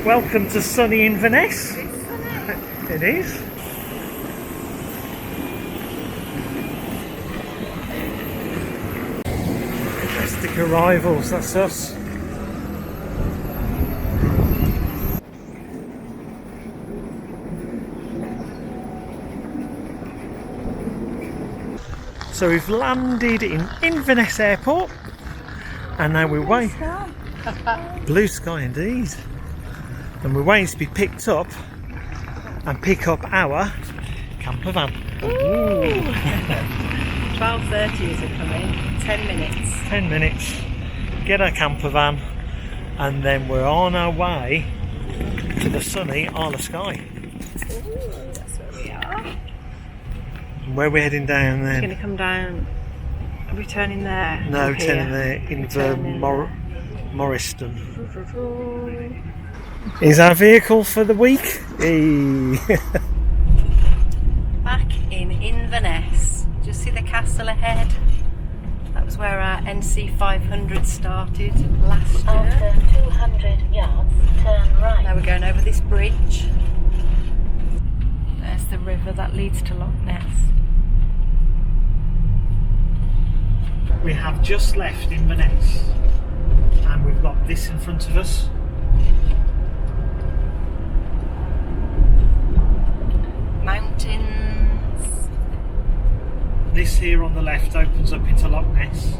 Welcome to sunny Inverness. It's sunny. It is. Domestic arrivals, that's us. So we've landed in Inverness Airport and now we're waiting. Blue sky indeed. And we're waiting to be picked up and pick up our camper van. 12:30 is it coming? 10 minutes. 10 minutes, get our camper van, and then we're on our way to the sunny Isle of Skye. Ooh, that's where we are. Where are we heading down We're then? going to come down. Are we turning there? No, Here. turning there into Turning Morriston. Is our vehicle for the week? Hey. Back in Inverness. Just see the castle ahead. That was where our NC 500 started last year. After 200 yards, turn right. Now we're going over this bridge. There's the river that leads to Loch Ness. We have just left Inverness and we've got this in front of us. Mountains. This here on the left opens up into Loch Ness.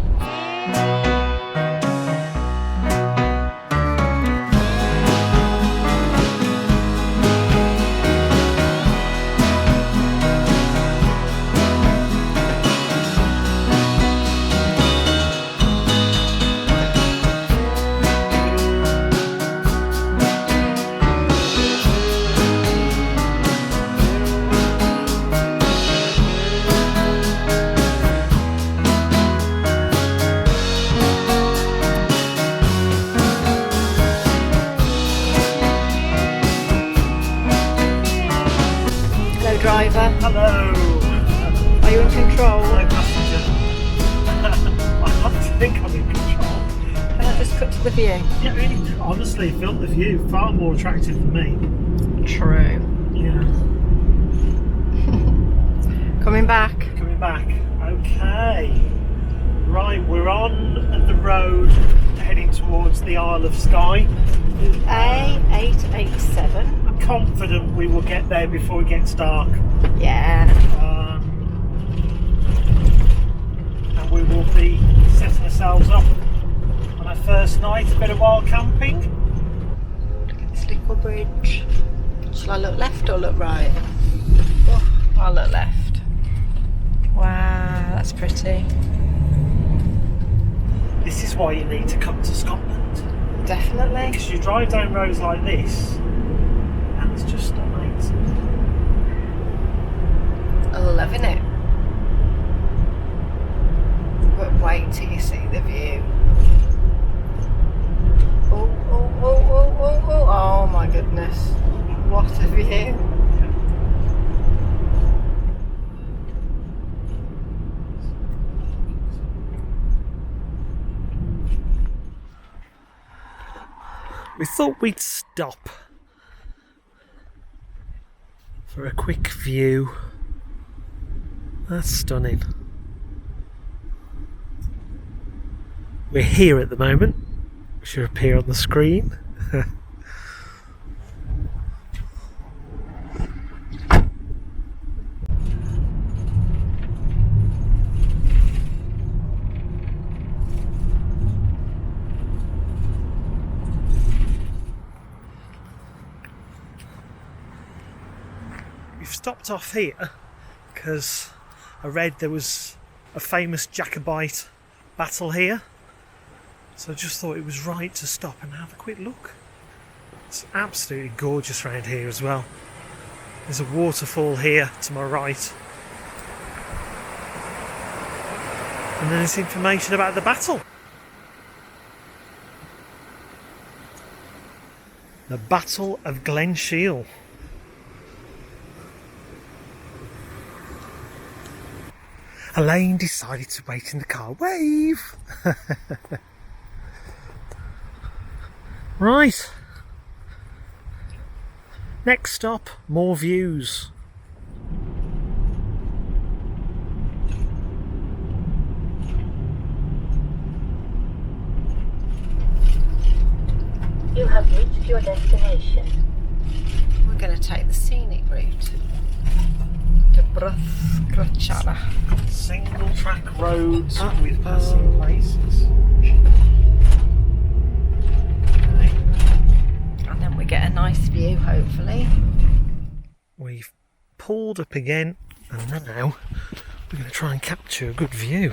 Driver, Hello! are you in control? No passenger. I have to think I'm in control. Can I just cut to the view? Yeah, really, honestly, felt the view far more attractive than me. True. Yeah. Coming back. Coming back. Okay. Right, we're on the road heading towards the Isle of Skye. A887. I'm confident we will get there before it gets dark. Yeah. And we will be setting ourselves up on our first night, a bit of wild camping. Look at this little bridge. Shall I look left or look right? Oh, I'll look left. Wow, that's pretty. This is why you need to come to Scotland. Definitely. Because you drive down roads like this and it's just amazing. I'm loving it. But wait till you see the view. Oh, oh, oh, oh, oh, oh. Oh my goodness. What a view. We thought we'd stop for a quick view. That's stunning. We're here at the moment, which should appear on the screen. We've stopped off here because I read there was a famous Jacobite battle here, so I just thought it was right to stop and have a quick look. It's absolutely gorgeous around here as well. There's a waterfall here to my right, and then there's information about the battle. The Battle of Glen. Elaine decided to wait in the car. Wave! Right. Next stop, more views. You have reached your destination. We're going to take the scenic route to Bruthcrutchara. Single track roads with passing places. Okay. And then we get a nice view, hopefully. We've pulled up again, and now we're going to try and capture a good view.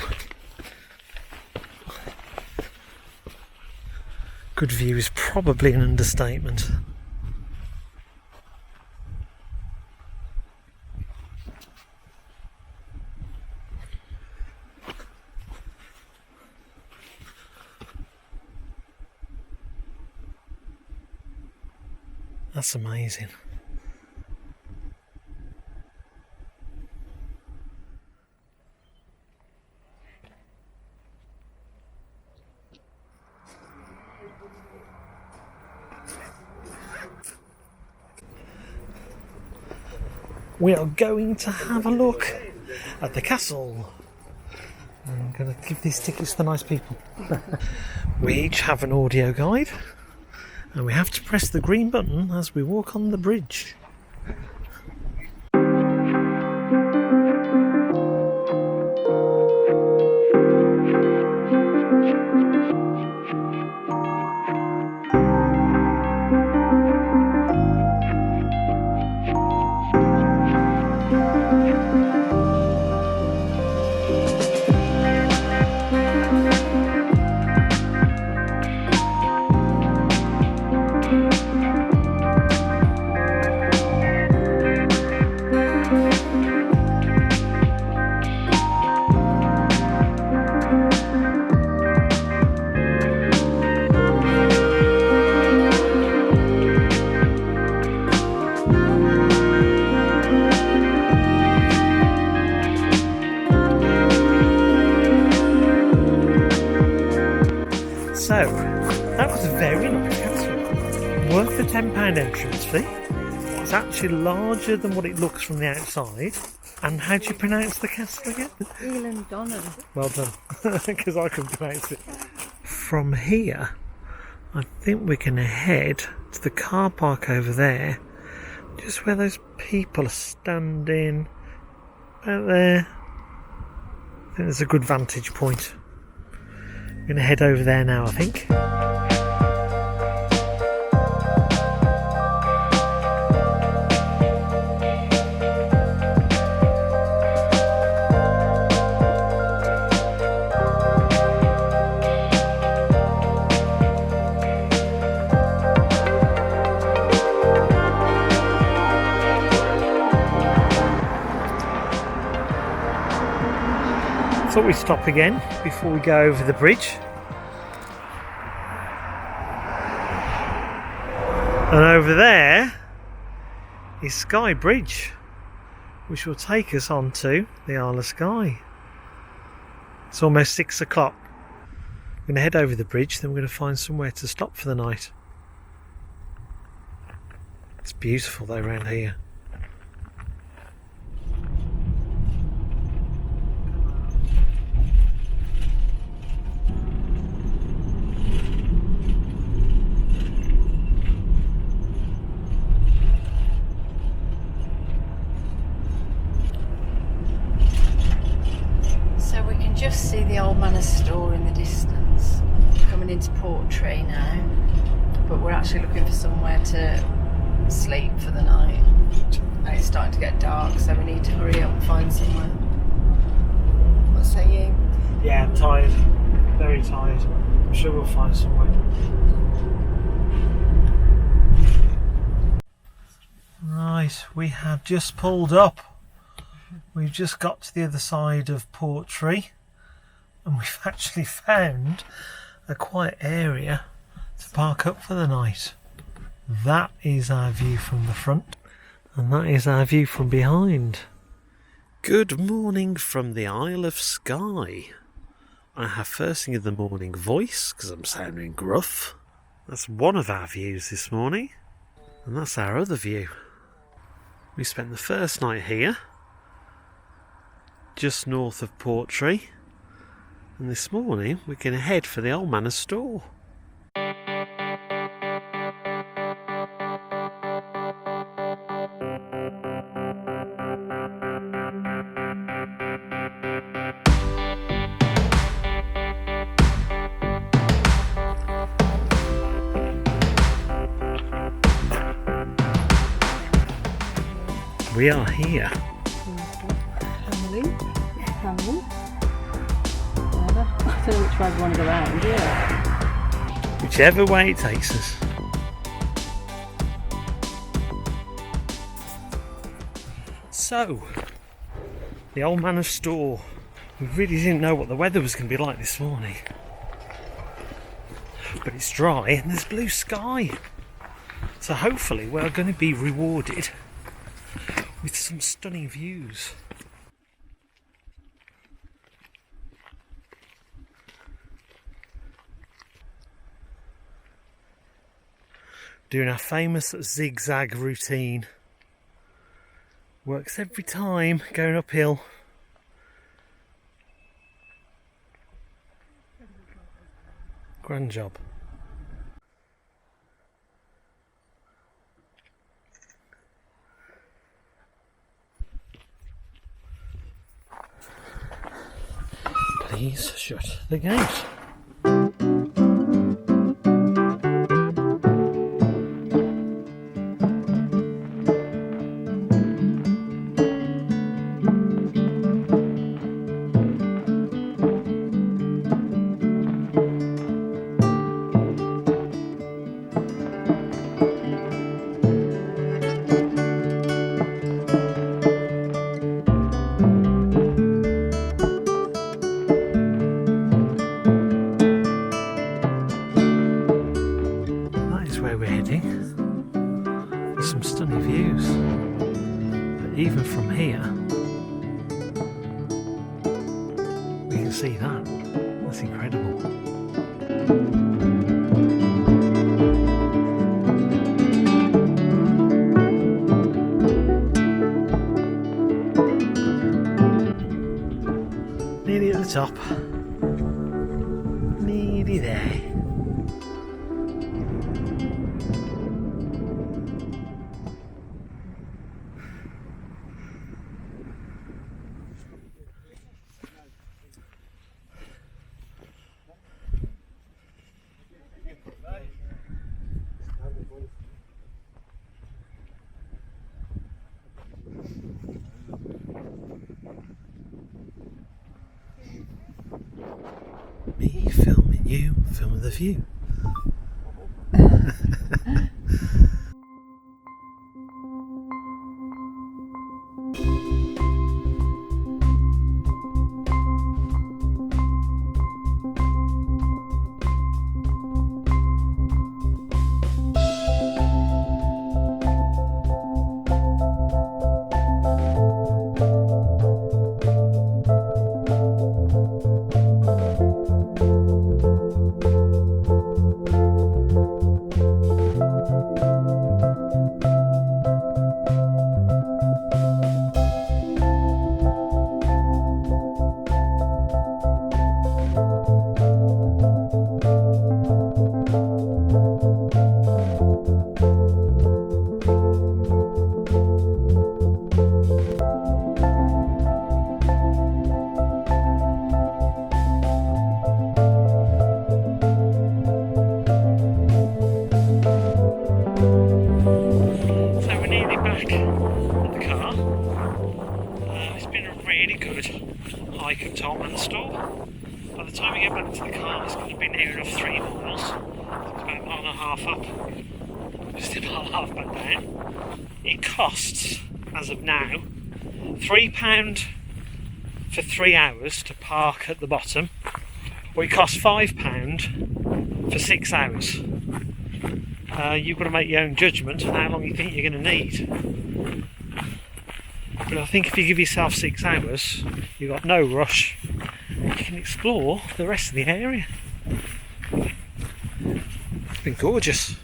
Good view is probably an understatement. That's amazing. We are going to have a look at the castle. I'm going to give these tickets to the nice people. We each have an audio guide, and we have to press the green button as we walk on the bridge. So, that was a very nice castle. Worth the £10 entrance fee. It's actually larger than what it looks from the outside. And how do you pronounce the castle again? Eilean Donan. Well done, because I couldn't pronounce it. From here, I think we're going to head to the car park over there. Just where those people are standing. Out there. I think there's a good vantage point. I'm going to head over there now, I think. Thought we'd stop again before we go over the bridge. And over there is Skye Bridge, which will take us onto the Isle of Skye. It's almost 6 o'clock. We're going to head over the bridge, then we're going to find somewhere to stop for the night. It's beautiful though around here. Just see the Old Man of Storr in the distance. Coming into Portree now, but we're actually looking for somewhere to sleep for the night. And it's starting to get dark, so we need to hurry up and find somewhere. What say you? Yeah, I'm tired. Very tired. I'm sure we'll find somewhere. Right, we have just pulled up. We've just got to the other side of Portree. And we've actually found a quiet area to park up for the night. That is our view from the front, and that is our view from behind. Good morning from the Isle of Skye. I have first thing in the morning voice because I'm sounding gruff. That's one of our views this morning. And that's our other view. We spent the first night here, just north of Portree, and this morning we're going to head for the Old Man of Storr. We are here. Family. Whatever. I don't know which way we want to go round, yeah. Whichever way it takes us. So, the Old Man of Storr. We really didn't know what the weather was going to be like this morning. But it's dry and there's blue sky. So hopefully we're going to be rewarded with some stunning views. Doing our famous zigzag routine. Works every time, going uphill. Grand job. Please shut the gate. Some stunning views, but even from here we can see that. That's incredible. Nearly at the top, nearly there. Me filming you, filming the view. Hike up to Old Man of Storr. By the time we get back to the car, it's going to be near enough 3 miles. It's about a mile and a half up, just a mile and a half back down. It costs, as of now, £3 for 3 hours to park at the bottom, or it costs £5 for 6 hours. You've got to make your own judgment on how long you think you're going to need. But I think if you give yourself 6 hours, you've got no rush, you can explore the rest of the area. It's been gorgeous.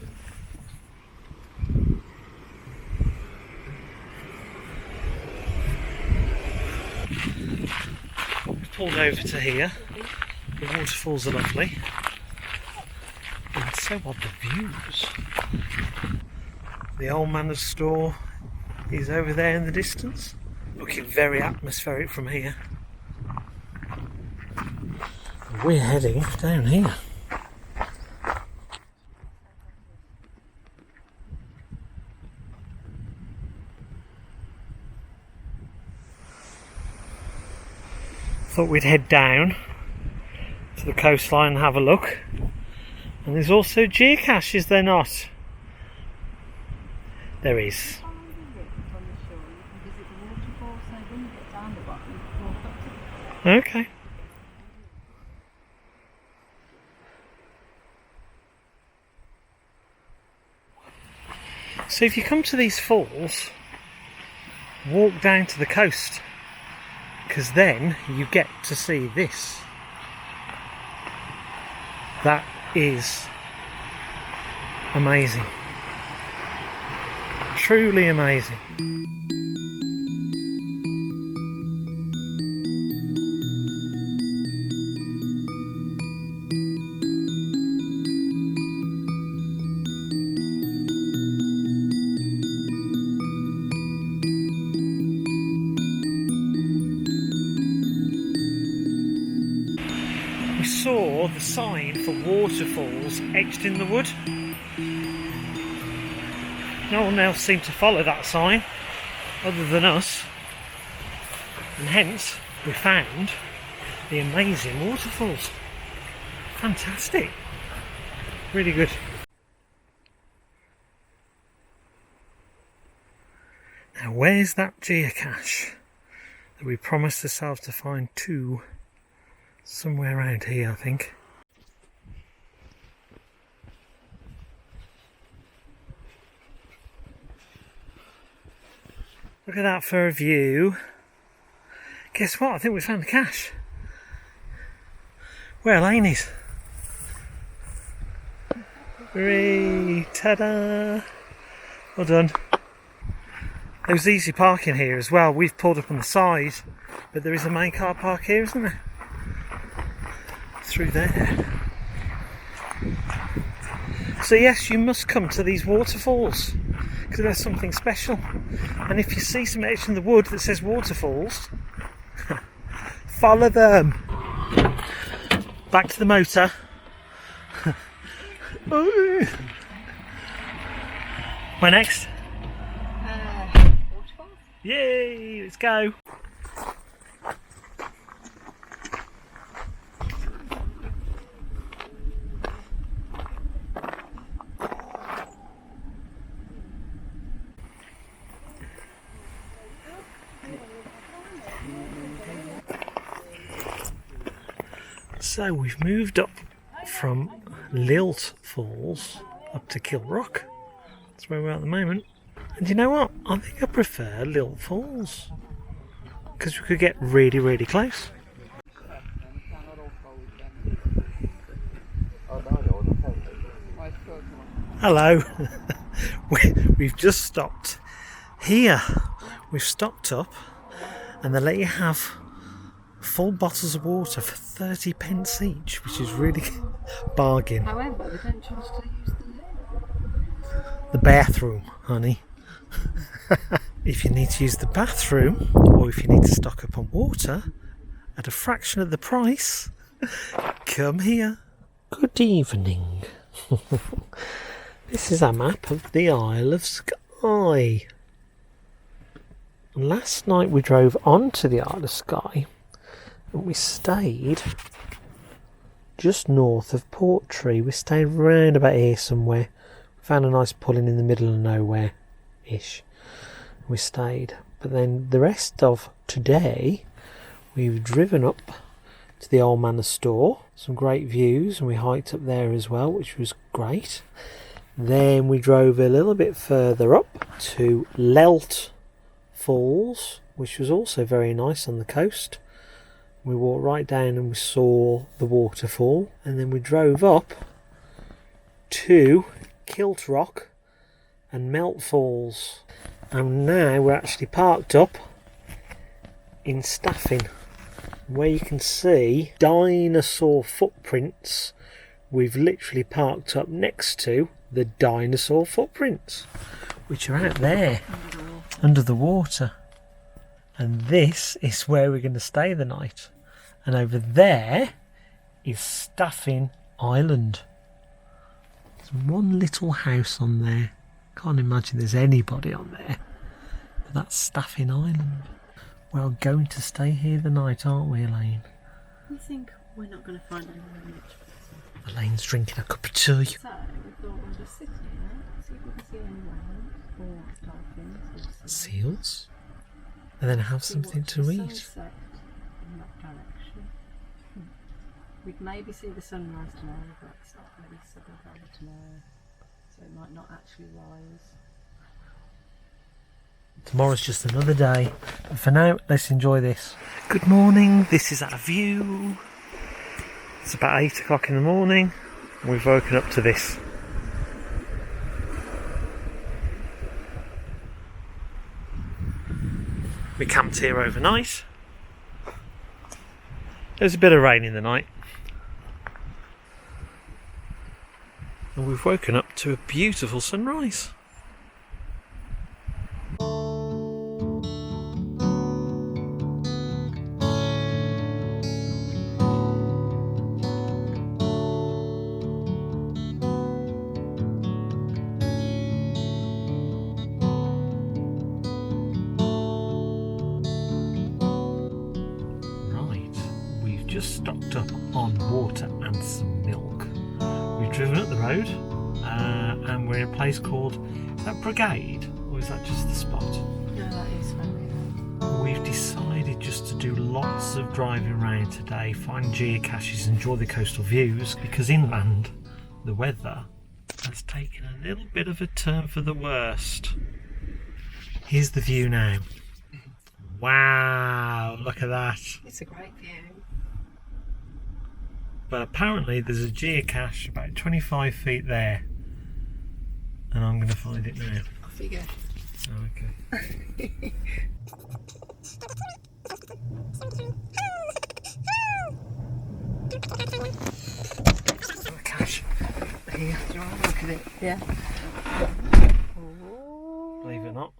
pulled over to here. The waterfalls are lovely. And so are the views. The Old Man of Storr is over there in the distance. Looking very atmospheric from here. We're heading down here. Thought we'd head down to the coastline and have a look. And there's also geocache, is there not? There is. Okay. So if you come to these falls, walk down to the coast, because then you get to see this. That is amazing. Truly amazing. We saw the sign for waterfalls etched in the wood. No one else seemed to follow that sign other than us, and hence we found the amazing waterfalls. Fantastic, really good. Now where's that geocache that we promised ourselves to find two? Somewhere around here, I think. Look at that for a view. Guess what? I think we found the cache. Where Eilean is. Hooray! Ta-da! Well done. There was easy parking here as well. We've pulled up on the side, but there is a main car park here, isn't there? Through there. So yes, you must come to these waterfalls because there's something special. And if you see some etched in the wood that says waterfalls, follow them. Back to the motor. Where next? Waterfalls? Yay! Let's go. So we've moved up from Lealt Falls up to Kilt Rock. That's where we're at the moment. And you know what? I think I prefer Lealt Falls because we could get really, really close. Hello. We've just stopped here. We've stopped up and they let you have full bottles of water for 30 pence each, which is really bargain. However, they don't choose to use the bathroom, honey. If you need to use the bathroom, or if you need to stock up on water at a fraction of the price, come here. Good evening. This is a map of the Isle of Skye. Last night we drove onto the Isle of Skye and we stayed just north of Portree. We stayed round about here somewhere. We found a nice pulling in the middle of nowhere-ish. We stayed. But then the rest of today, we've driven up to the Old Man of Storr. Some great views, and we hiked up there as well, which was great. Then we drove a little bit further up to Lealt Falls, which was also very nice on the coast. We walked right down and we saw the waterfall, and then we drove up to Kilt Rock and Melt Falls, and now we're actually parked up in Staffin where you can see dinosaur footprints. We've literally parked up next to the dinosaur footprints, which are out there under the water. And this is where we're going to stay the night. And over there is Staffin Island. There's one little house on there. Can't imagine there's anybody on there. But that's Staffin Island. We're going to stay here the night, aren't we, Elaine? You think we're not going to find anyone much? Elaine's drinking a cup of tea. So we thought we'll just sit here, see if we can see any whales or dolphins. Seals? And then have something to eat. Sunset in that direction. We'd maybe see the sunrise tomorrow, but it's not really southern over tomorrow, so it might not actually rise. Tomorrow's just another day. But for now, let's enjoy this. Good morning, this is our view. It's about 8 o'clock in the morning. We've woken up to this. We camped here overnight. There was a bit of rain in the night. And we've woken up to a beautiful sunrise. Just stocked up on water and some milk. We've driven up the road and we're in a place called, is that Brigade or is that just the spot? No, that is where we are. We've decided just to do lots of driving around today, find geocaches, enjoy the coastal views, because inland the weather has taken a little bit of a turn for the worst. Here's the view now. Wow, look at that. It's a great view. But apparently there's a geocache about 25 feet there. And I'm going to find it now. Off you go. Oh, okay. A cache here. Do you want to have a look at it? Yeah. Believe it or not.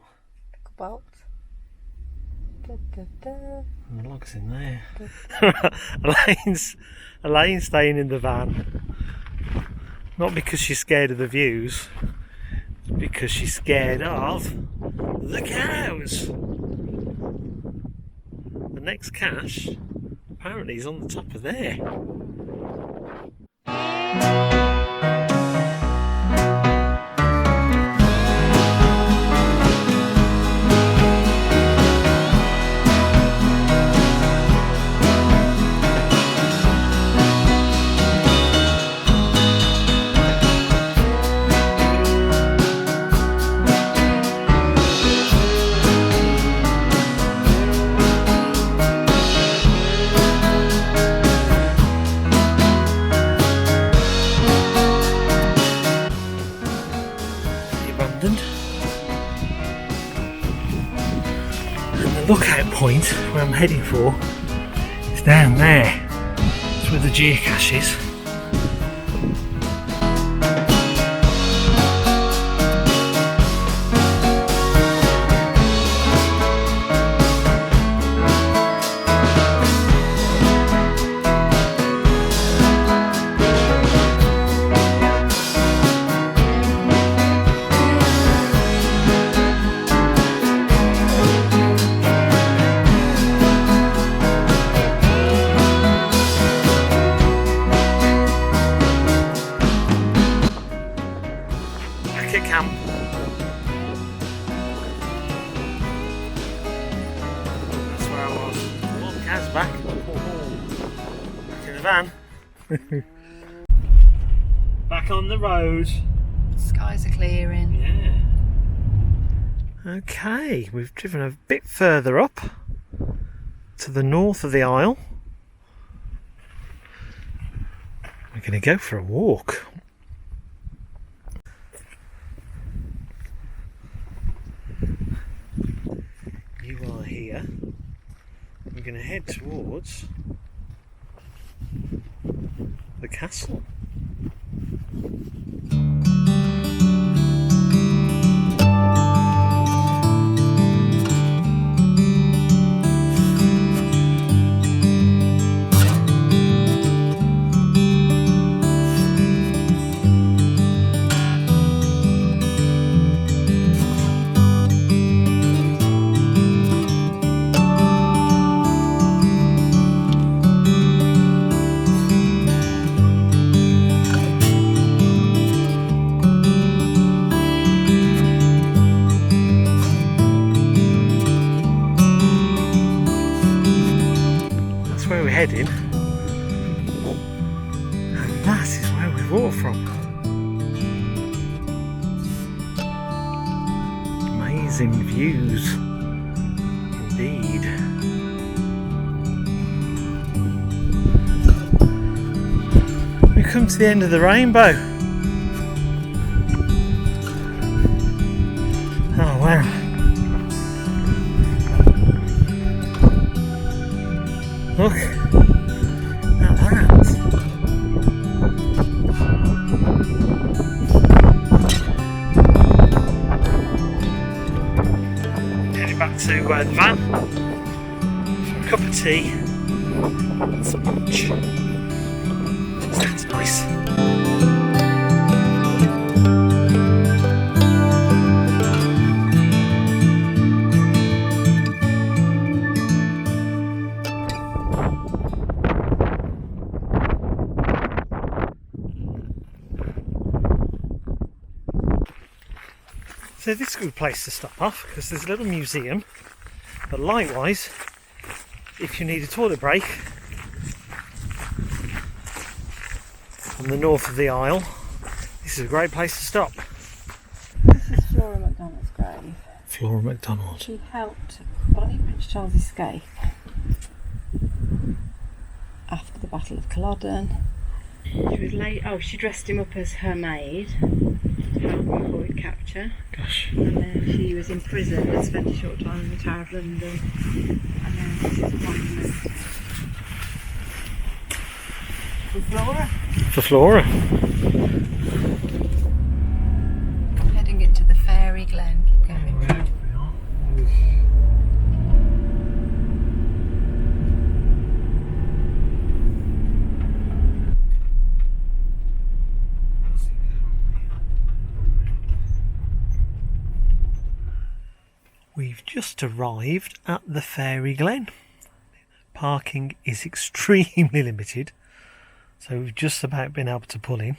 Bolt. And the log's in there. Elaine's staying in the van. Not because she's scared of the views, because she's scared of the cows. The next cache apparently is on the top of there. Lookout point where I'm heading for is down there. It's where the geocache is. Back in the van. Back on the road. Skies are clearing. Yeah. Okay, we've driven a bit further up to the north of the Isle. We're going to go for a walk. You are here. We're going to head towards the castle. Where we're heading, and that is where we walked from. Amazing views indeed. We've come to the end of the rainbow. Oh wow. Look at that. Heading back to the van for a cup of tea and some lunch. That's nice. So this is a good place to stop off because there's a little museum, but likewise, if you need a toilet break on the north of the Isle, this is a great place to stop. This is Flora MacDonald's grave. Flora MacDonald. She helped Bonnie Prince Charles escape after the Battle of Culloden. She was late. Oh, she dressed him up as her maid to help him avoid capture. Gosh. And then she was in prison and spent a short time in the Tower of London. And then this is a monument for Flora. For Flora. Heading into the fairy Glen. Keep going. We've just arrived at the Fairy Glen. Parking is extremely limited, so we've just about been able to pull in.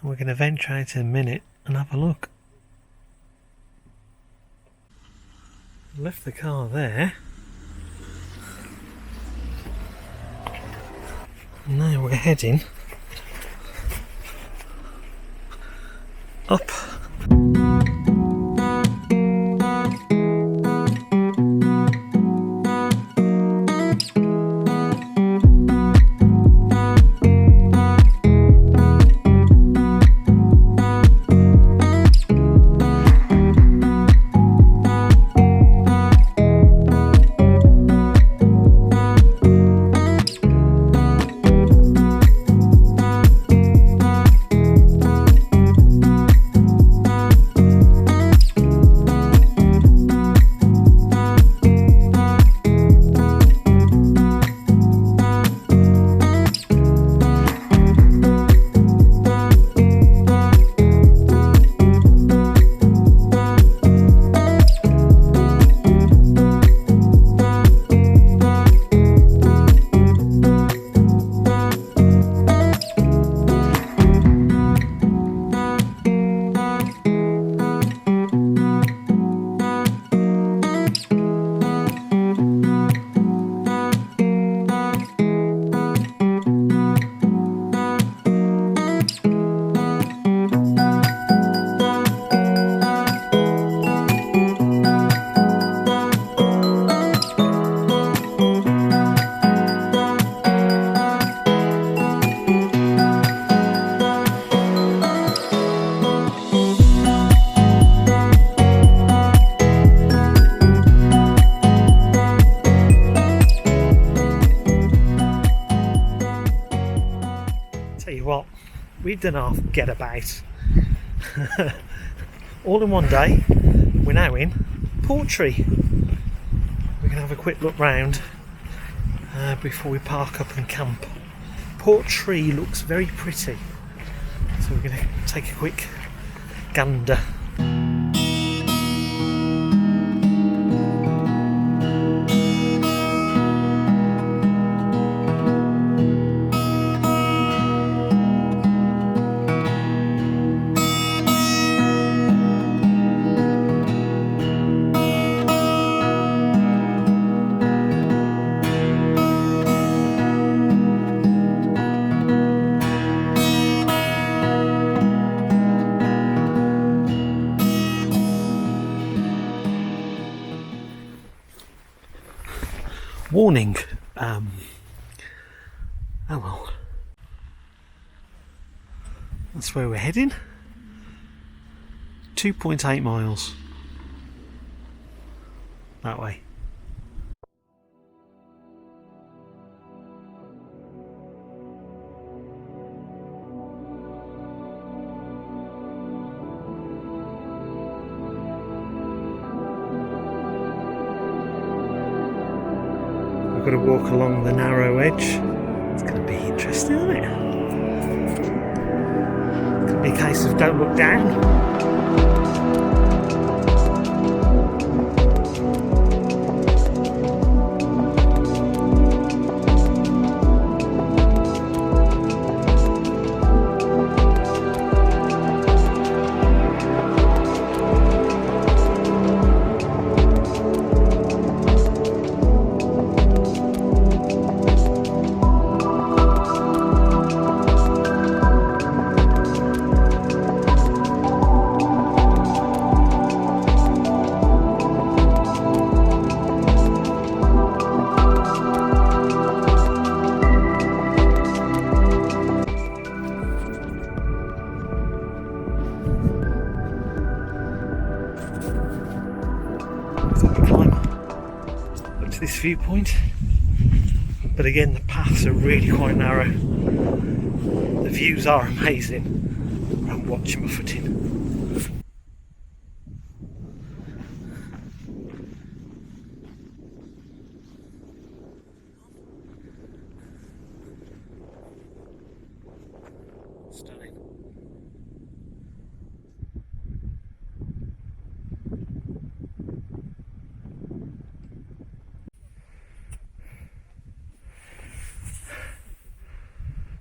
And we're going to venture out in a minute and have a look. Left the car there. Now we're heading up. we've done our get about. All in one day. We're now in Portree. We're going to have a quick look round before we park up and camp. Portree looks very pretty, so we're going to take a quick gander. Warning, oh well, that's where we're heading. 2.8 miles that way. We've got to walk along the narrow edge. It's going to be interesting, isn't it? It's going to be a case of don't look down. This viewpoint, but again the paths are really quite narrow. The views are amazing. I'm watching my footing. Stunning.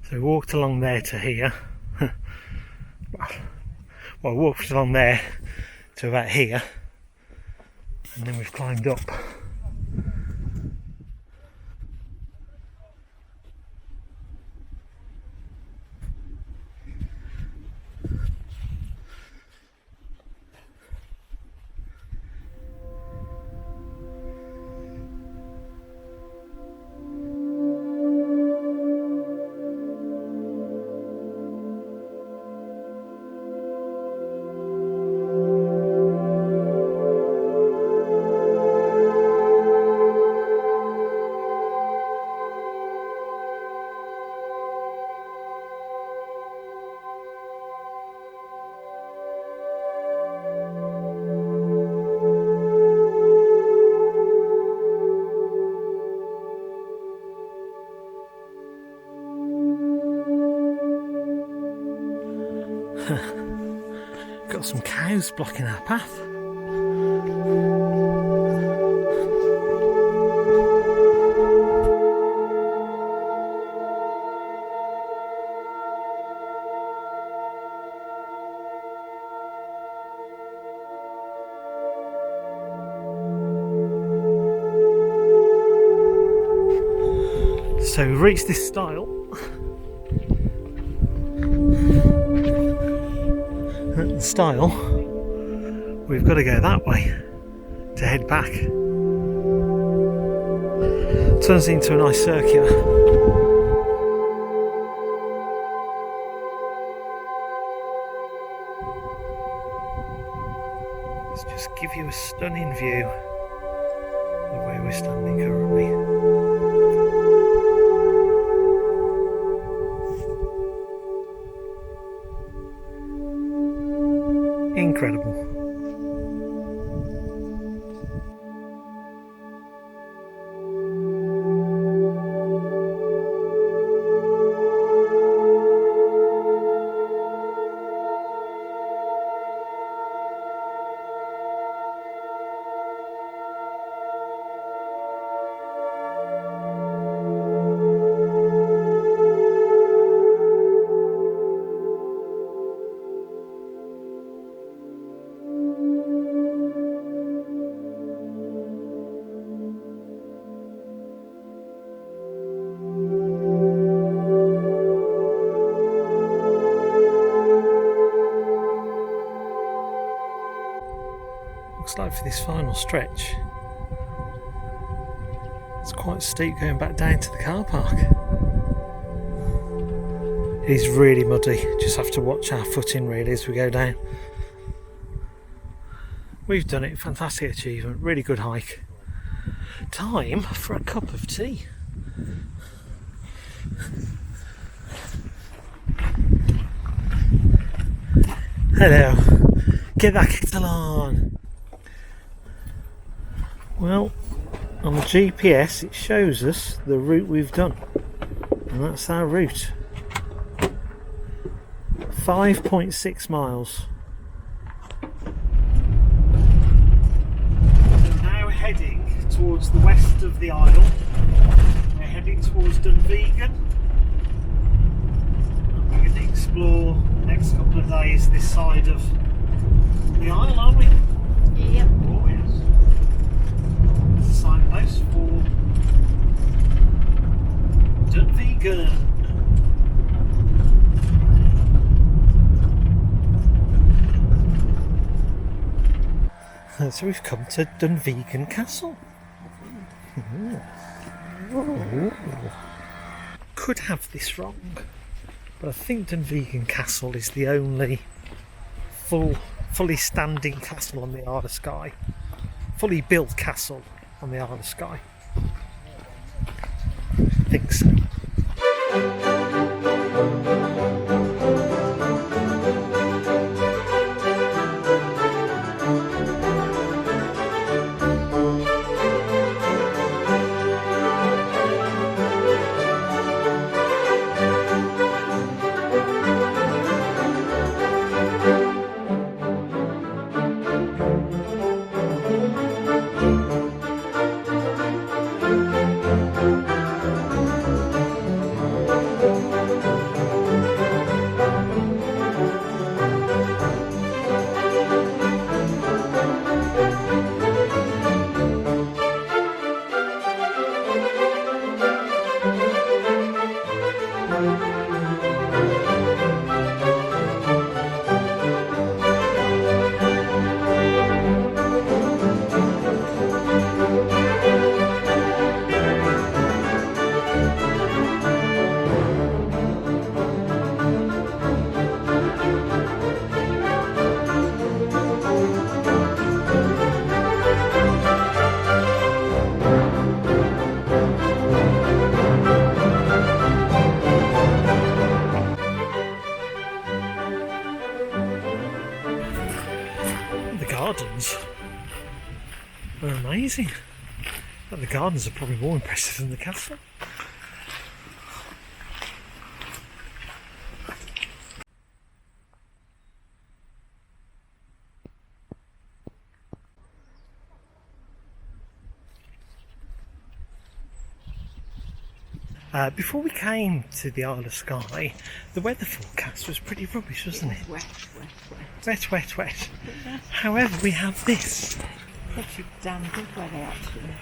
So we walked along there to here. Well, we walked along there to about here, and then we've climbed up. Got some cows blocking our path. So we reached this stile. At the stile, we've got to go that way to head back. Turns into a nice circular. Let's just give you a stunning view of where we're standing currently. like for this final stretch. It's quite steep going back down to the car park. It is really muddy, just have to watch our footing really as we go down. We've done it, fantastic achievement, really good hike. Time for a cup of tea. Hello, get that kettle on. Well, on the GPS it shows us the route we've done, and that's our route. 5.6 miles. We're now heading towards the west of the Isle. We're heading towards Dunvegan. And we're going to explore the next couple of days this side of the Isle, aren't we? Yep. Oh yes. There's a signpost for Dunvegan. So we've come to Dunvegan Castle. Ooh. Could have this wrong, but I think Dunvegan Castle is the only fully standing castle on the Isle of Skye. Fully built castle on the Isle of Skye. I think so. They're amazing. But the gardens are probably more impressive than the castle. Before we came to the Isle of Skye, the weather forecast was pretty rubbish, wasn't it? Wet. Wet. However, we have this. Pretty damn good weather actually.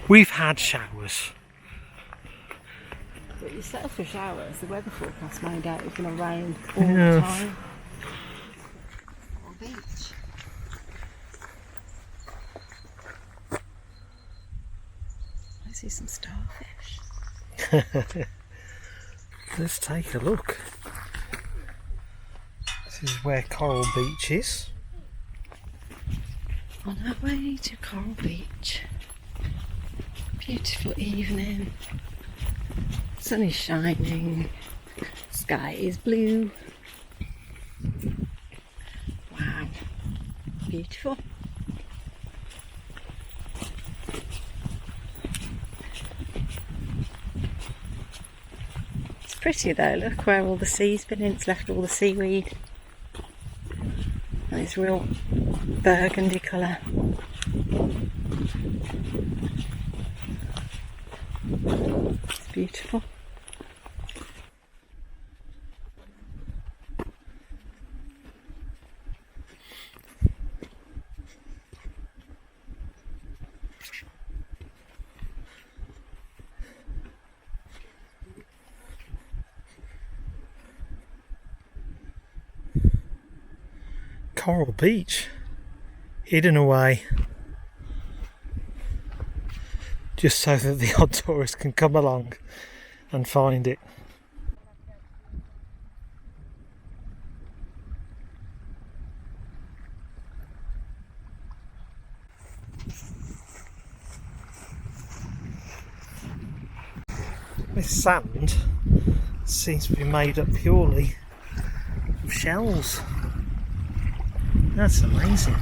We've had showers. But you settle for showers, the weather forecast made out it's going to rain all the time. On the beach. I see some starfish. Let's take a look. This is where Coral Beach is. On our way to Coral Beach. Beautiful evening. Sun is shining. Sky is blue. Wow. Beautiful. It's pretty though, look where all the sea's been in, it's left all the seaweed. And it's real burgundy colour. It's beautiful. Coral Beach hidden away just so that the odd tourist can come along and find it. This sand seems to be made up purely of shells. That's amazing.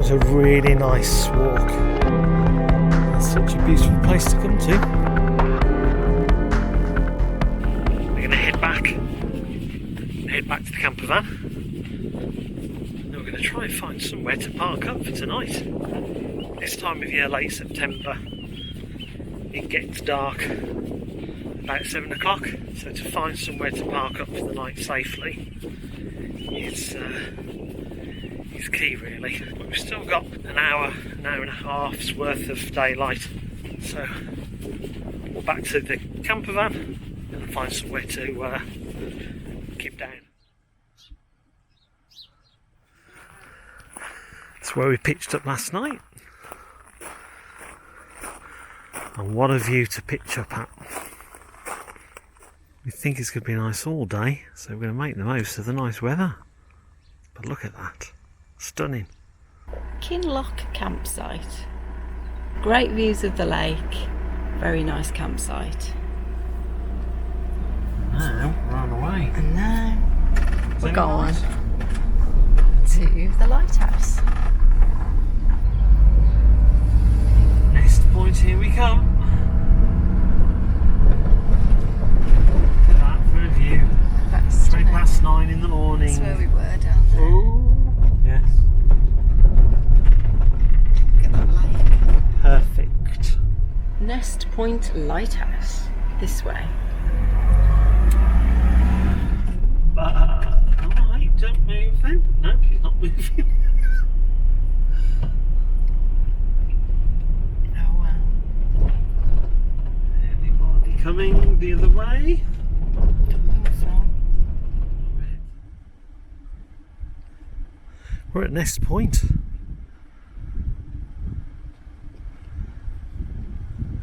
A really nice walk. It's such a beautiful place to come to. We're going to head back to the campervan. And we're going to try and find somewhere to park up for tonight. This time of year, late September, it gets dark about 7 o'clock, so to find somewhere to park up for the night safely is key, really. But we've still got an hour and a half's worth of daylight, so we're back to the campervan and find somewhere to keep down. That's where we pitched up last night, and what a view to pitch up at. We think it's going to be nice all day, so we're going to make the most of the nice weather. But look at that. Stunning. Kinloch campsite. Great views of the lake. Very nice campsite. Now we're on the way. And now we're going to the lighthouse. Next point, here we come. Look at that for a view. That's 9 in the morning. That's where we were down there. Oh, yes. Look at that lake. Perfect. Nest Point Lighthouse. This way. Alright, don't move then. No, she's not moving. Oh wow. Anybody coming the other way? We're at Nest Point.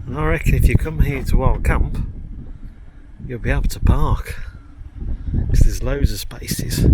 And I reckon if you come here to our camp, you'll be able to park, because there's loads of spaces.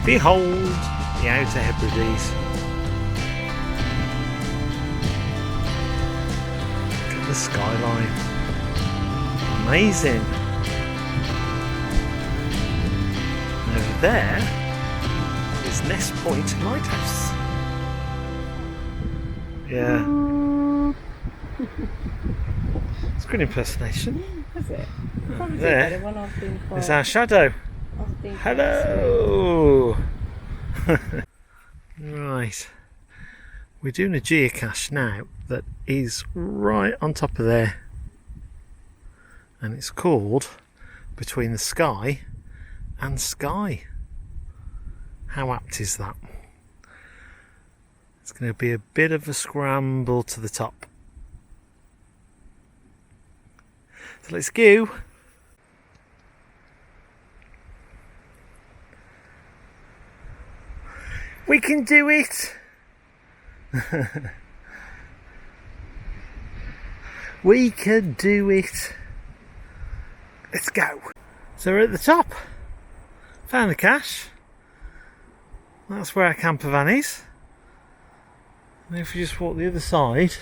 Behold the Outer Hebrides. Look at the skyline. Amazing. And over there is Nest Point Lighthouse. Yeah. It's a good impersonation. Is it? There is our shadow. Hello. Right. We're doing a geocache now that is right on top of there. And it's called Between the Sky and Skye. How apt is that? It's going to be a bit of a scramble to the top. So let's go. We can do it! We can do it! Let's go! So we're at the top. Found the cache. That's where our campervan is. And if we just walk the other side,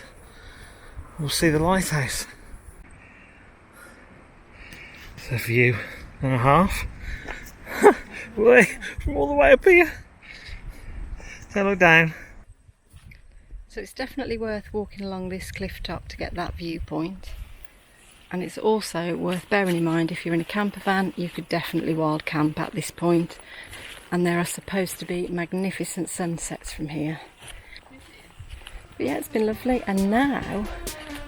we'll see the lighthouse. It's a view and a half. From all the way up here. So look down. So it's definitely worth walking along this cliff top to get that viewpoint. And it's also worth bearing in mind if you're in a campervan, you could definitely wild camp at this point. And there are supposed to be magnificent sunsets from here. But yeah, it's been lovely. And now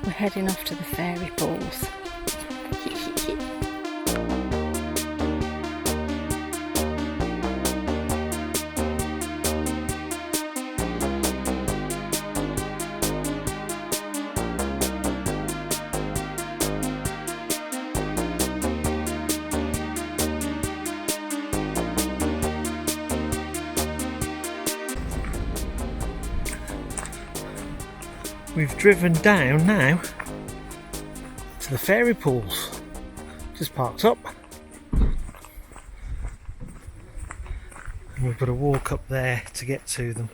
we're heading off to the fairy pools. We've driven down now to the fairy pools. Just parked up. And we've got to walk up there to get to them.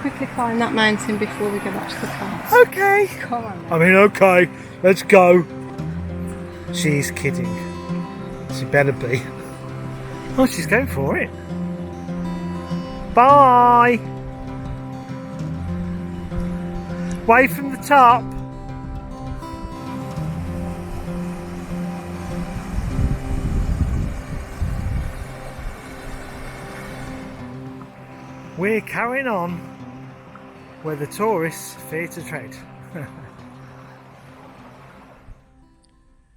Quickly climb that mountain before we go back to the car. Okay. Come on. I mean, okay, let's go. She's kidding. She better be. Oh, she's going for it. Bye. Wave from the top. We're carrying on where the tourists fear to tread.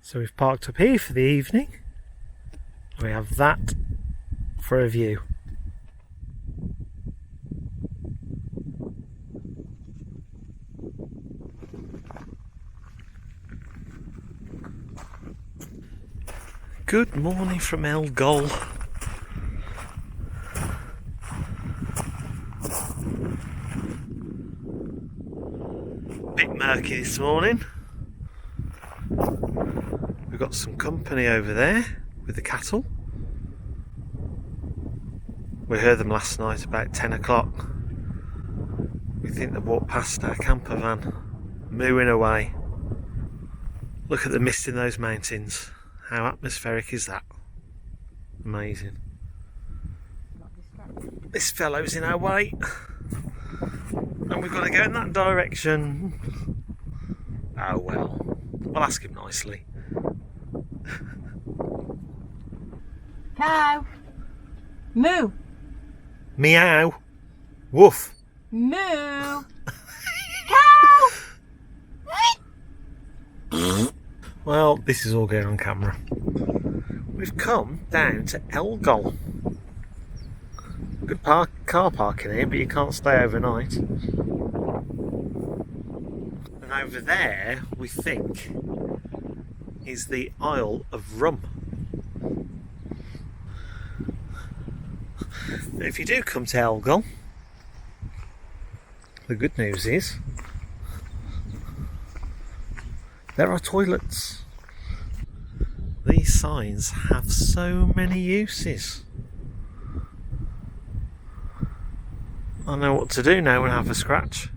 So we've parked up here for the evening. We have that for a view. Good morning from Elgol. Bit murky this morning. We've got some company over there with the cattle. We heard them last night about 10 o'clock. We think they walked past our camper van, mooing away. Look at the mist in those mountains. How atmospheric is that? Amazing. This fellow's in our way. And we've got to go in that direction. Oh well, I'll ask him nicely. Cow. Moo. Meow. Woof. Moo. Well, this is all going on camera. We've come down to Elgol. Good car parking here, but you can't stay overnight. And over there, we think, is the Isle of Rum. Now, if you do come to Elgol, the good news is there are toilets. These signs have so many uses. I know what to do now when I have a scratch.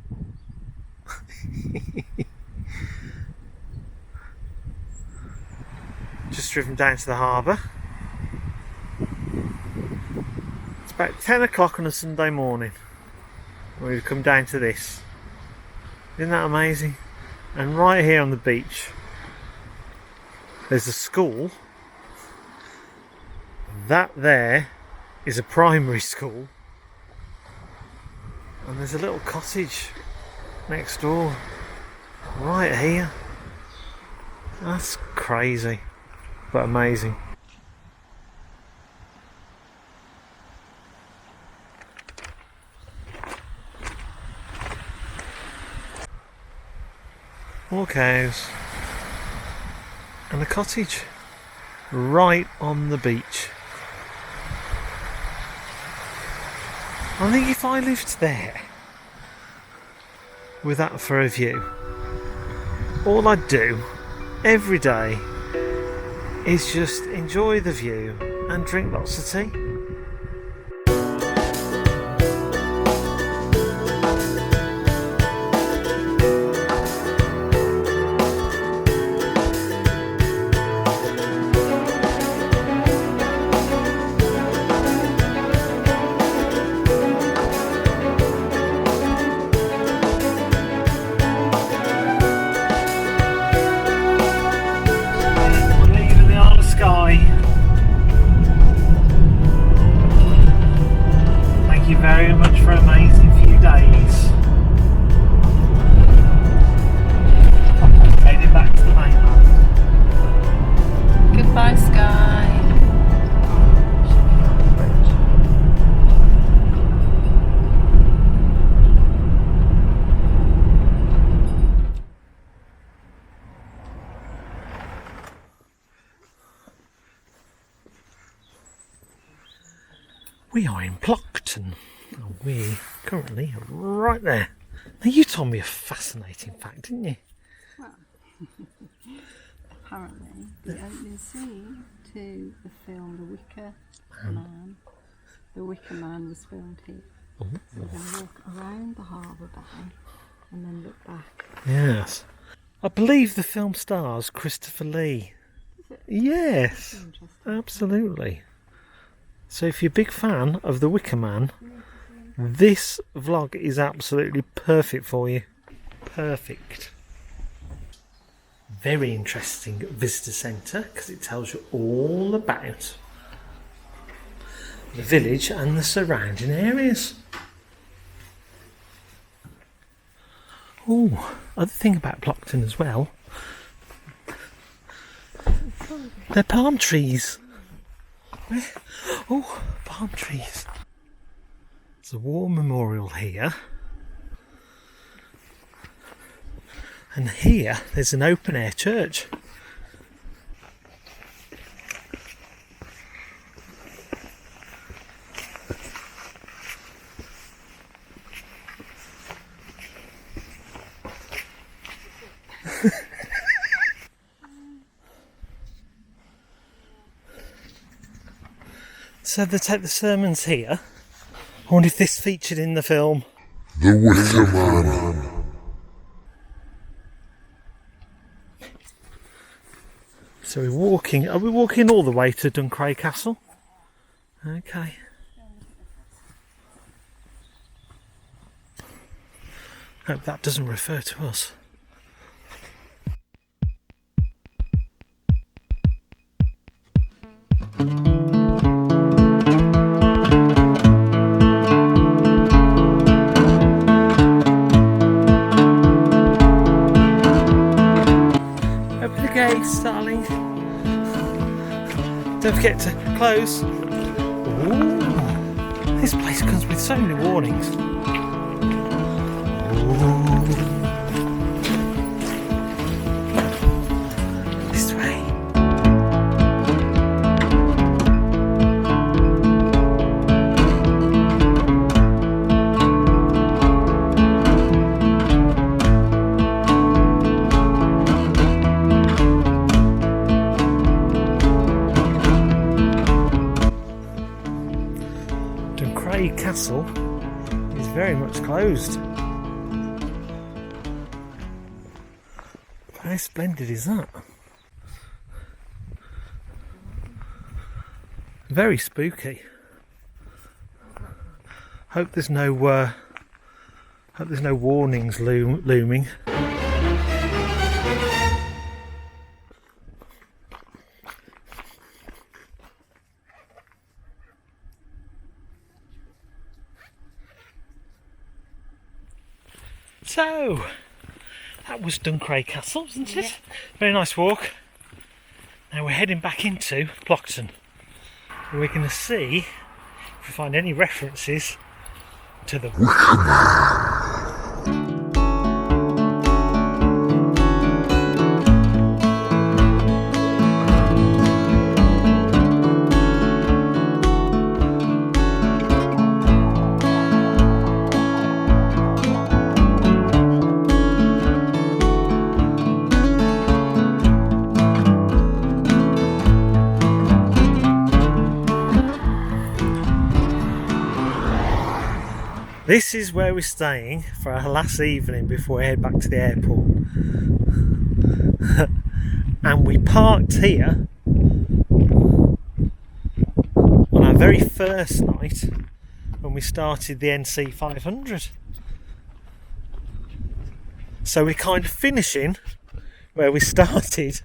Just driven down to the harbour. It's about 10 o'clock on a Sunday morning. We've come down to this. Isn't that amazing? And right here on the beach, there's a school. That there is a primary school. And there's a little cottage next door. Right here. That's crazy, but amazing. More cows. And a cottage right on the beach. I think if I lived there with that for a view, all I'd do every day is just enjoy the view and drink lots of tea. Very much for an amazing few days. Heading back to the mainland. Goodbye, Skye. We are in Plockton. We currently are right there. Now you told me a fascinating fact, didn't you? Well, apparently the opening scene to the film The Wicker Man. The Wicker Man was filmed here. So we're going to walk around the harbour bay and then look back. Yes. I believe the film stars Christopher Lee. Is it? Yes, Interesting. absolutely. So if you're a big fan of The Wicker Man, this vlog is absolutely perfect for you. Perfect. Very interesting visitor centre because it tells you all about the village and the surrounding areas. Oh, other thing about Plockton as well, they're palm trees. Oh, palm trees. There's a war memorial here. And here there's an open air church. So they take the sermons here. I wonder if this featured in the film. The Wicker Man. So we're walking. Are we walking all the way to Dunvegan Castle? Okay. Hope that doesn't refer to us. Don't forget to close. Ooh, this place comes with so many warnings. Ooh. This way. Dunvegan Castle is very much closed. How splendid is that? Very spooky. Hope there's no warnings looming. So, that was Dunvegan Castle, wasn't it? Yeah. Very nice walk. Now we're heading back into Plockton. We're going to see if we find any references to the This is where we're staying for our last evening before we head back to the airport. And we parked here on our very first night when we started the NC 500. So we're kind of finishing where we started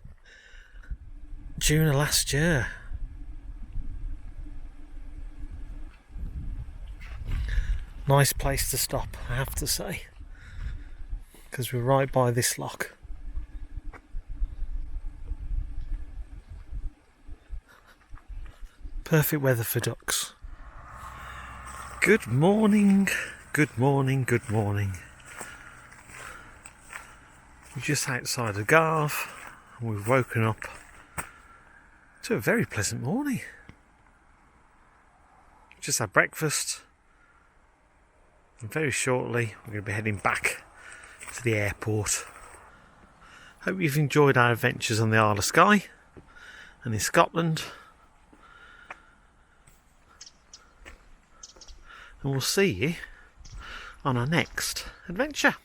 June of last year. Nice place to stop, I have to say, because we're right by this lock. Perfect weather for ducks. Good morning, good morning, good morning. We're just outside of Garth and we've woken up to a very pleasant morning. Just had breakfast. And very shortly we're going to be heading back to the airport. Hope you've enjoyed our adventures on the Isle of Skye and in Scotland. And we'll see you on our next adventure.